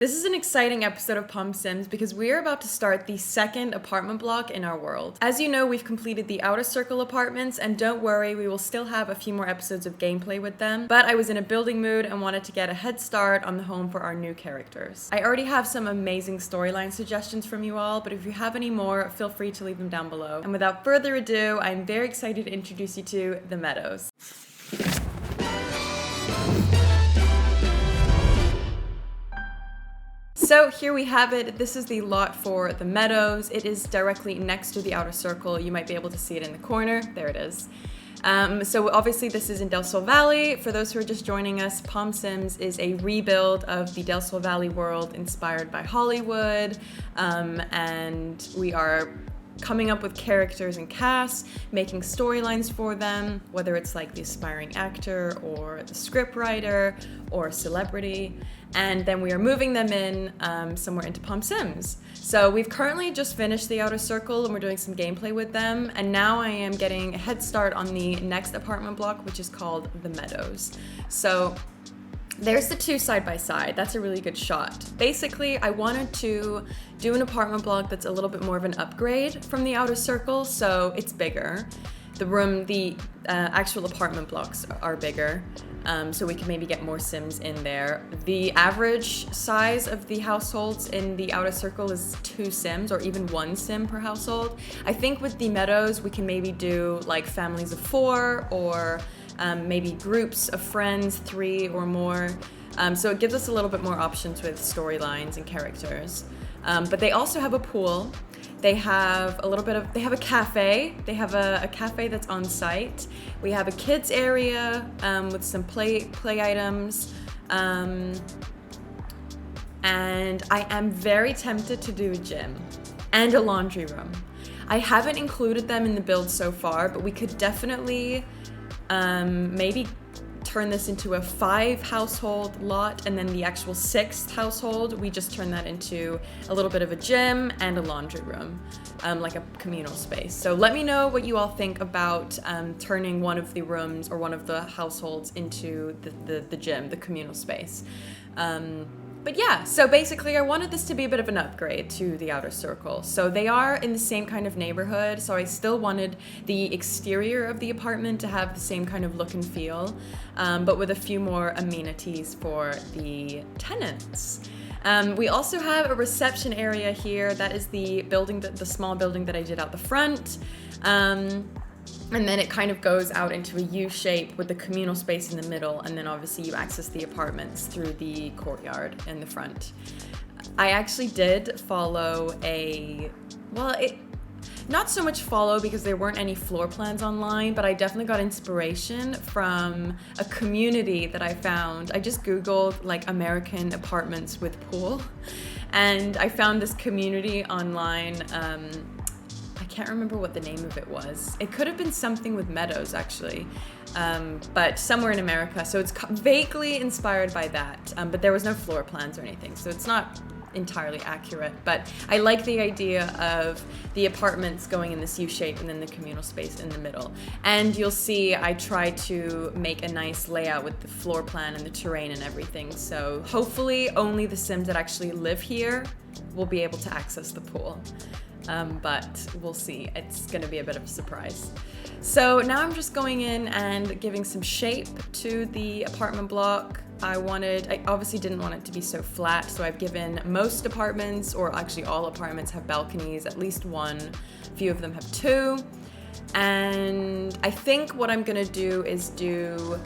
This is an exciting episode of Palm Sims because we are about to start the second apartment block in our world. As you know, we've completed the Outer Circle apartments, and don't worry, we will still have a few more episodes of gameplay with them, but I was in a building mood and wanted to get a head start on the home for our new characters. I already have some amazing storyline suggestions from you all, but if you have any more, feel free to leave them down below. And without further ado, I'm very excited to introduce you to the Meadows. So here we have it. This is the lot for the Meadows. It is directly next to the Outer Circle. You might be able to see it in the corner. There it is. So obviously this is in Del Sol Valley. For those who are just joining us, Palm Sims is a rebuild of the Del Sol Valley world inspired by Hollywood. And we are coming up with characters and casts, making storylines for them, whether it's like the aspiring actor or the script writer or a celebrity. And then we are moving them in somewhere into Palm Sims. So we've currently just finished the Outer Circle and we're doing some gameplay with them. And now I am getting a head start on the next apartment block, which is called the Meadows. So there's the two side by side. That's a really good shot. Basically, I wanted to do an apartment block that's a little bit more of an upgrade from the Outer Circle, so it's bigger. The actual apartment blocks are bigger, so we can maybe get more Sims in there. The average size of the households in the Outer Circle is 2 Sims, or even 1 Sim per household. I think with the Meadows, we can maybe do like families of 4, or maybe groups of friends, 3 or more. So it gives us a little bit more options with storylines and characters. But they also have a pool. They have a cafe. They have a cafe that's on site. We have a kids area with some play items. And I am very tempted to do a gym and a laundry room. I haven't included them in the build so far, but we could definitely maybe turn this into a 5 household lot, and then the actual 6th household, we just turn that into a little bit of a gym and a laundry room, like a communal space. So let me know what you all think about turning one of the rooms or one of the households into the gym, the communal space. But yeah, so basically I wanted this to be a bit of an upgrade to the Outer Circle. So they are in the same kind of neighborhood, so I still wanted the exterior of the apartment to have the same kind of look and feel, but with a few more amenities for the tenants. We also have a reception area here. That is the building, the small building that I did out the front. And then it kind of goes out into a U shape with the communal space in the middle, and then obviously you access the apartments through the courtyard in the front. I actually did follow not so much follow because there weren't any floor plans online, but I definitely got inspiration from a community that I found. I just Googled like American apartments with pool, and I found this community online. I can't remember what the name of it was. It could have been something with Meadows, actually, but somewhere in America. So it's vaguely inspired by that, but there was no floor plans or anything, so it's not entirely accurate. But I like the idea of the apartments going in this U shape and then the communal space in the middle. And you'll see I try to make a nice layout with the floor plan and the terrain and everything. So hopefully only the Sims that actually live here will be able to access the pool. But we'll see. It's going to be a bit of a surprise. So now I'm just going in and giving some shape to the apartment block. I obviously didn't want it to be so flat, so I've given most apartments, or actually all apartments, have balconies, at least 1. A few of them have 2. And I think what I'm going to do is do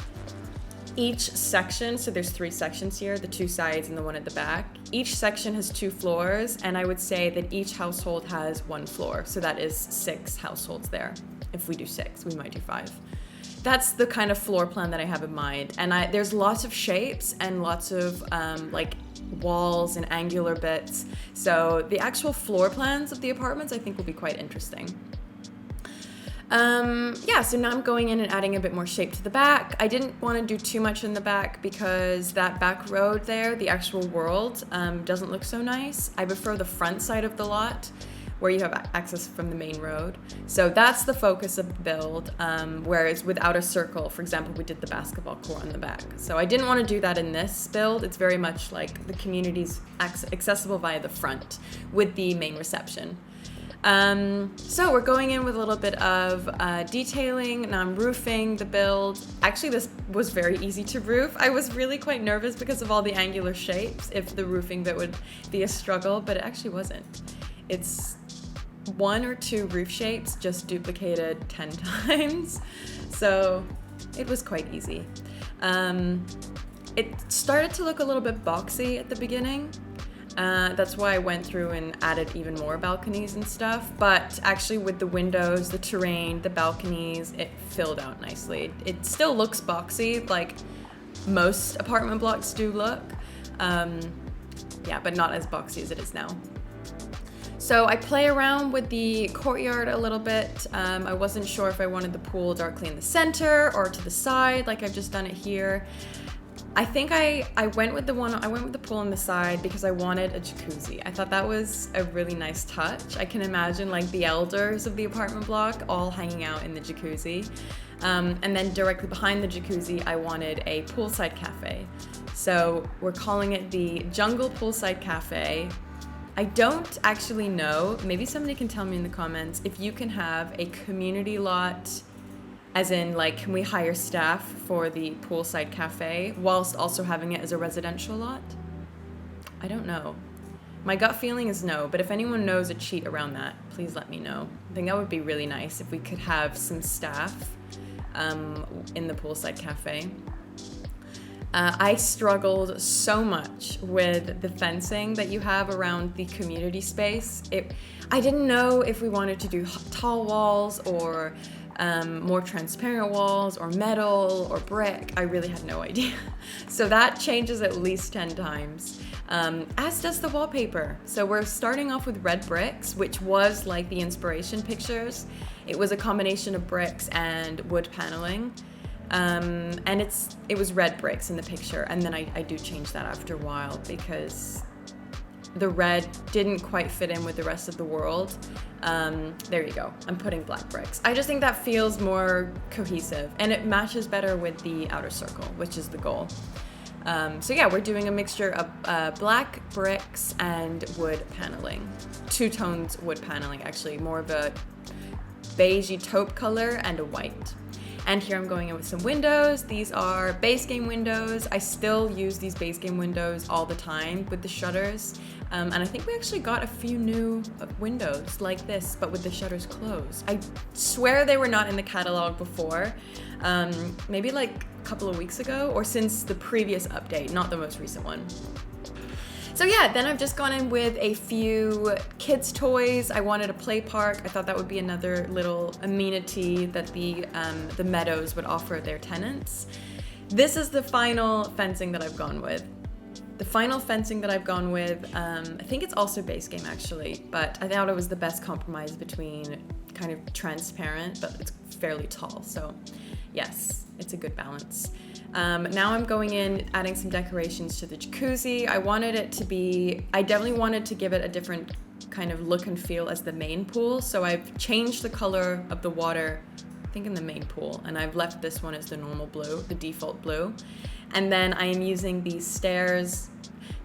each section, so there's 3 sections here, the 2 sides and the one at the back. Each section has 2 floors, and I would say that each household has 1 floor. So that is 6 households there. If we do 6, we might do 5. That's the kind of floor plan that I have in mind. And there's lots of shapes and lots of like walls and angular bits. So the actual floor plans of the apartments I think will be quite interesting. Yeah, so now I'm going in and adding a bit more shape to the back. I didn't want to do too much in the back because that back road there, the actual world, doesn't look so nice. I prefer the front side of the lot where you have access from the main road. So that's the focus of the build, whereas with outer circle, for example, we did the basketball court on the back. So I didn't want to do that in this build. It's very much like the community's accessible via the front with the main reception. So we're going in with a little bit of detailing. Now I'm roofing the build. Actually, this was very easy to roof. I was really quite nervous because of all the angular shapes, if the roofing bit would be a struggle, but it actually wasn't. It's 1 or 2 roof shapes just duplicated 10 times. So it was quite easy. It started to look a little bit boxy at the beginning. That's why I went through and added even more balconies and stuff. But actually with the windows, the terrain, the balconies, it filled out nicely. It still looks boxy, like most apartment blocks do look. Yeah, but not as boxy as it is now. So I play around with the courtyard a little bit. I wasn't sure if I wanted the pool directly in the center or to the side, like I've just done it here. I think I went with the pool on the side because I wanted a jacuzzi. I thought that was a really nice touch. I can imagine like the elders of the apartment block all hanging out in the jacuzzi. And then directly behind the jacuzzi, I wanted a poolside cafe. So we're calling it the Jungle Poolside Cafe. I don't actually know, maybe somebody can tell me in the comments, if you can have a community lot, as in, like, can we hire staff for the poolside cafe whilst also having it as a residential lot? I don't know. My gut feeling is no, but if anyone knows a cheat around that, please let me know. I think that would be really nice if we could have some staff in the poolside cafe. I struggled so much with the fencing that you have around the community space. I didn't know if we wanted to do tall walls or more transparent walls or metal or brick. I really had no idea. So that changes at least 10 times, as does the wallpaper. So we're starting off with red bricks, which was like the inspiration pictures. It was a combination of bricks and wood paneling. And it was red bricks in the picture, and then I do change that after a while because the red didn't quite fit in with the rest of the world. There you go, I'm putting black bricks. I just think that feels more cohesive and it matches better with the outer circle, which is the goal. So yeah, we're doing a mixture of black bricks and wood paneling. 2 tones wood paneling, actually, more of a beigey taupe color and a white. And here I'm going in with some windows. These are base game windows. I still use these base game windows all the time with the shutters. And I think we actually got a few new windows like this, but with the shutters closed. I swear they were not in the catalog before. Maybe like a couple of weeks ago or since the previous update, not the most recent one. So yeah, then I've just gone in with a few kids' toys. I wanted a play park. I thought that would be another little amenity that the Meadows would offer their tenants. This is the final fencing that I've gone with. The final fencing that I've gone with, I think it's also base game actually, but I thought it was the best compromise between kind of transparent, but it's fairly tall. So yes, it's a good balance. Now I'm going in, adding some decorations to the jacuzzi. I definitely wanted to give it a different kind of look and feel as the main pool. So I've changed the color of the water, I think in the main pool, and I've left this one as the normal blue, the default blue. And then I am using these stairs.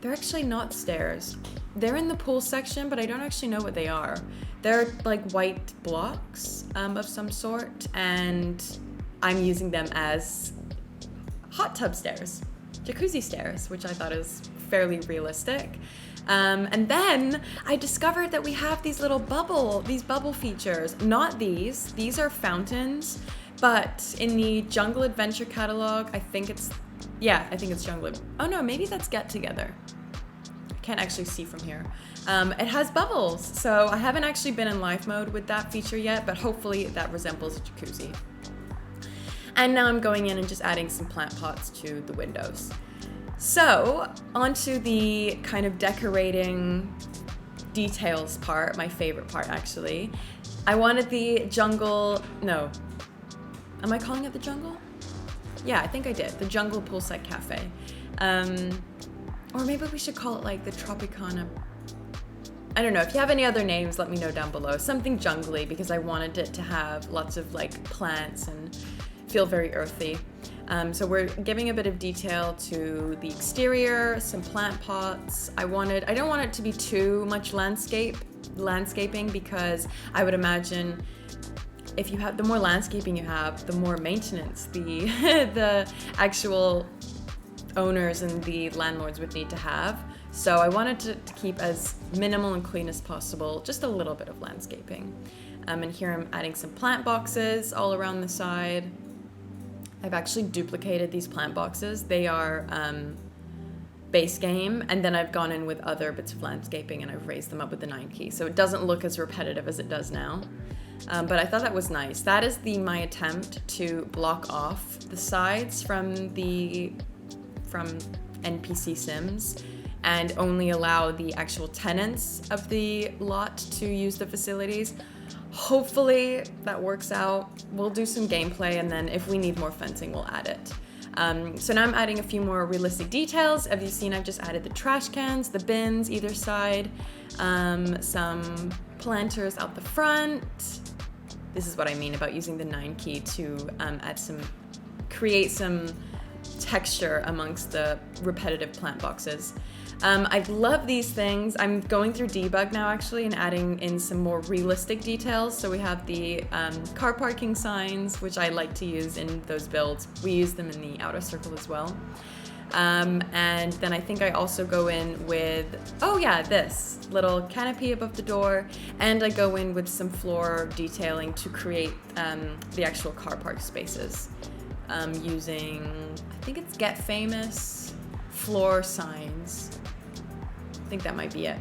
They're actually not stairs. They're in the pool section, but I don't actually know what they are. They're like white blocks of some sort, and I'm using them as hot tub stairs, jacuzzi stairs, which I thought is fairly realistic. And then I discovered that we have these bubble features. Not these are fountains, but in the Jungle Adventure catalog, I think it's Jungle. Oh no, maybe that's Get Together. I can't actually see from here. It has bubbles, so I haven't actually been in live mode with that feature yet, but hopefully that resembles a jacuzzi. And now I'm going in and just adding some plant pots to the windows. So onto the kind of decorating details part, my favorite part actually. I wanted the jungle, no, am I calling it the jungle? Yeah, I think I did, the Jungle Poolside Cafe. Or maybe we should call it like the Tropicana I don't know, if you have any other names, let me know down below. Something jungly, because I wanted it to have lots of like plants and feel very earthy. So we're giving a bit of detail to the exterior, some plant pots. I don't want it to be too much landscaping, because I would imagine if you have, the more landscaping you have, the more maintenance the the actual owners and the landlords would need to have. So I wanted to keep as minimal and clean as possible, just a little bit of landscaping. And here I'm adding some plant boxes all around the side. I've actually duplicated these plant boxes. They are base game, and then I've gone in with other bits of landscaping and I've raised them up with the 9 key. So it doesn't look as repetitive as it does now. But I thought that was nice. That is my attempt to block off the sides from NPC Sims and only allow the actual tenants of the lot to use the facilities. Hopefully that works out. We'll do some gameplay, and then if we need more fencing, we'll add it. So now I'm adding a few more realistic details. As you've seen, I've just added the trash cans, the bins either side, some planters out the front. This is what I mean about using the 9 key to create some texture amongst the repetitive plant boxes. I love these things. I'm going through debug now actually and adding in some more realistic details. So we have the car parking signs, which I like to use in those builds. We use them in the outer circle as well. And then I think I also go in with, this little canopy above the door, and I go in with some floor detailing to create the actual car park spaces. Using, I think it's Get Famous floor signs. I think that might be it.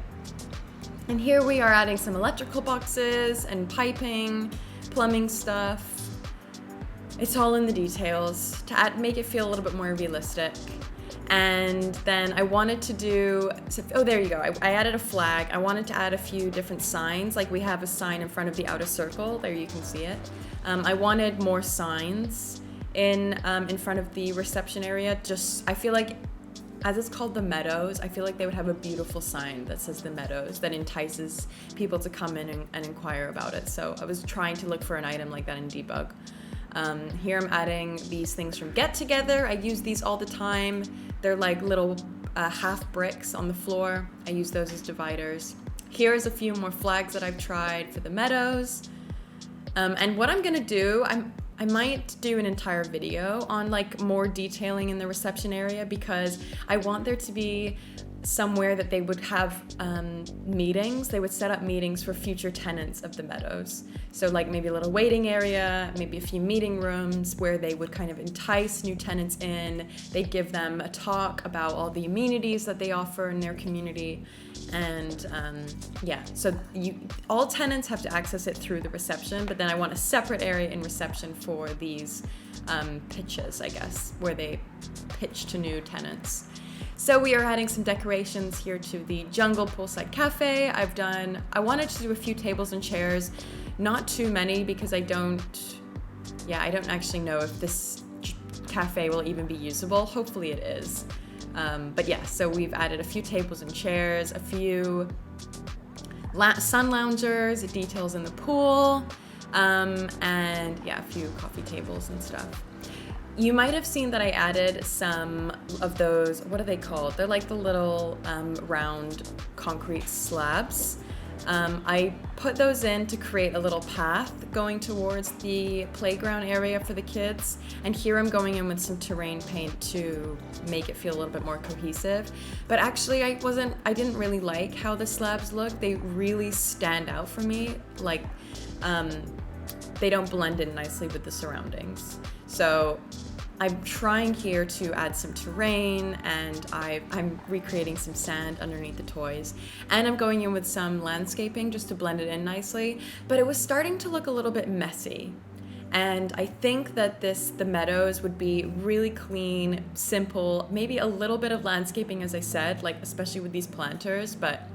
And here we are adding some electrical boxes and piping, plumbing stuff. It's all in the details to make it feel a little bit more realistic. And then I wanted to do, there you go. I added a flag. I wanted to add a few different signs. Like we have a sign in front of the outer circle. There you can see it. I wanted more signs in front of the reception area. I feel like, as it's called the Meadows, I feel like they would have a beautiful sign that says the Meadows that entices people to come in and inquire about it. So I was trying to look for an item like that in debug. Here I'm adding these things from Get Together. I use these all the time. They're like little half bricks on the floor. I use those as dividers. Here's a few more flags that I've tried for the Meadows. And what I'm gonna do, I might do an entire video on like more detailing in the reception area, because I want there to be somewhere that they would have meetings. They would set up meetings for future tenants of the Meadows. So like maybe a little waiting area, maybe a few meeting rooms where they would kind of entice new tenants in. They'd give them a talk about all the amenities that they offer in their community. And so all tenants have to access it through the reception, but then I want a separate area in reception for these pitches, I guess, where they pitch to new tenants. So we are adding some decorations here to the Jungle Poolside Cafe. I wanted to do a few tables and chairs, not too many, because I don't actually know if this cafe will even be usable. Hopefully it is. So we've added a few tables and chairs, a few sun loungers, details in the pool, and a few coffee tables and stuff. You might have seen that I added some of those, what are they called? They're like the little round concrete slabs. I put those in to create a little path going towards the playground area for the kids. And here I'm going in with some terrain paint to make it feel a little bit more cohesive. But actually I didn't really like how the slabs look. They really stand out for me. Like, they don't blend in nicely with the surroundings. So I'm trying here to add some terrain, and I'm recreating some sand underneath the toys. And I'm going in with some landscaping just to blend it in nicely. But it was starting to look a little bit messy. And I think that the Meadows would be really clean, simple, maybe a little bit of landscaping, as I said, like especially with these planters, but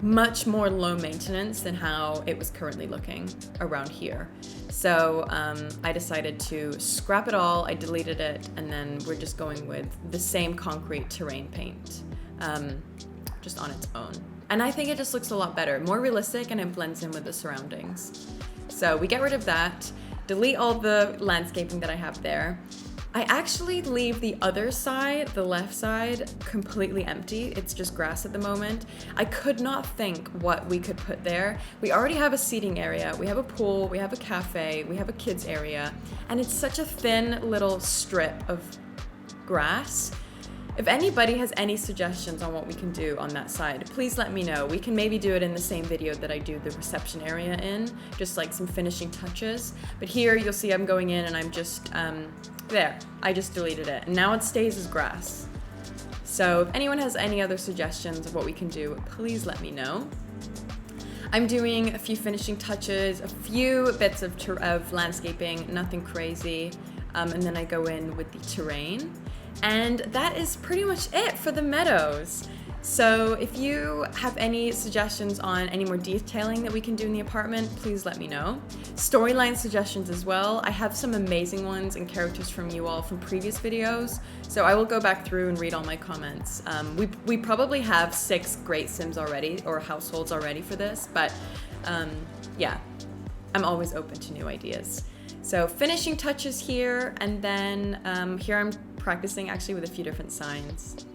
much more low maintenance than how it was currently looking around here. So I decided to scrap it all. I deleted it, and then we're just going with the same concrete terrain paint, just on its own. And I think it just looks a lot better, more realistic, and it blends in with the surroundings. So we get rid of that, delete all the landscaping that I have there. I actually leave the other side, the left side, completely empty. It's just grass at the moment. I could not think what we could put there. We already have a seating area, we have a pool, we have a cafe, we have a kids area, and it's such a thin little strip of grass. If anybody has any suggestions on what we can do on that side, please let me know. We can maybe do it in the same video that I do the reception area in, just like some finishing touches. But here you'll see I'm going in and I'm just, there, I just deleted it. And now it stays as grass. So if anyone has any other suggestions of what we can do, please let me know. I'm doing a few finishing touches, a few bits of landscaping, nothing crazy. And then I go in with the terrain. And that is pretty much it for the Meadows. So if you have any suggestions on any more detailing that we can do in the apartment, please let me know. Storyline suggestions as well. I have some amazing ones and characters from you all from previous videos, so I will go back through and read all my comments. We probably have 6 great Sims already, or households already for this, but yeah, I'm always open to new ideas. So finishing touches here, and then here I'm practicing actually with a few different signs.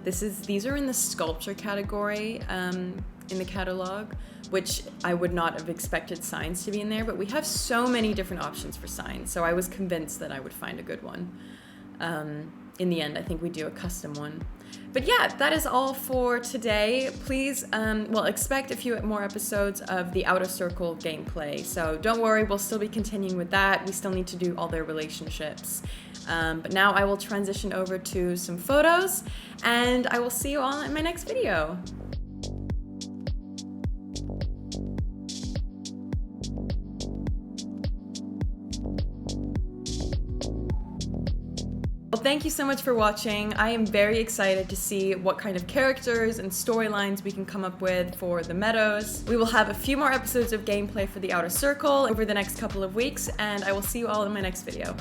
These are in the sculpture category in the catalog, which I would not have expected signs to be in there, but we have so many different options for signs, so I was convinced that I would find a good one. In the end, I think we do a custom one. But yeah, that is all for today. Please, expect a few more episodes of the Outer Circle gameplay. So don't worry, we'll still be continuing with that. We still need to do all their relationships. But now I will transition over to some photos, and I will see you all in my next video. Well, thank you so much for watching. I am very excited to see what kind of characters and storylines we can come up with for the Meadows. We will have a few more episodes of gameplay for the Outer Circle over the next couple of weeks, and I will see you all in my next video.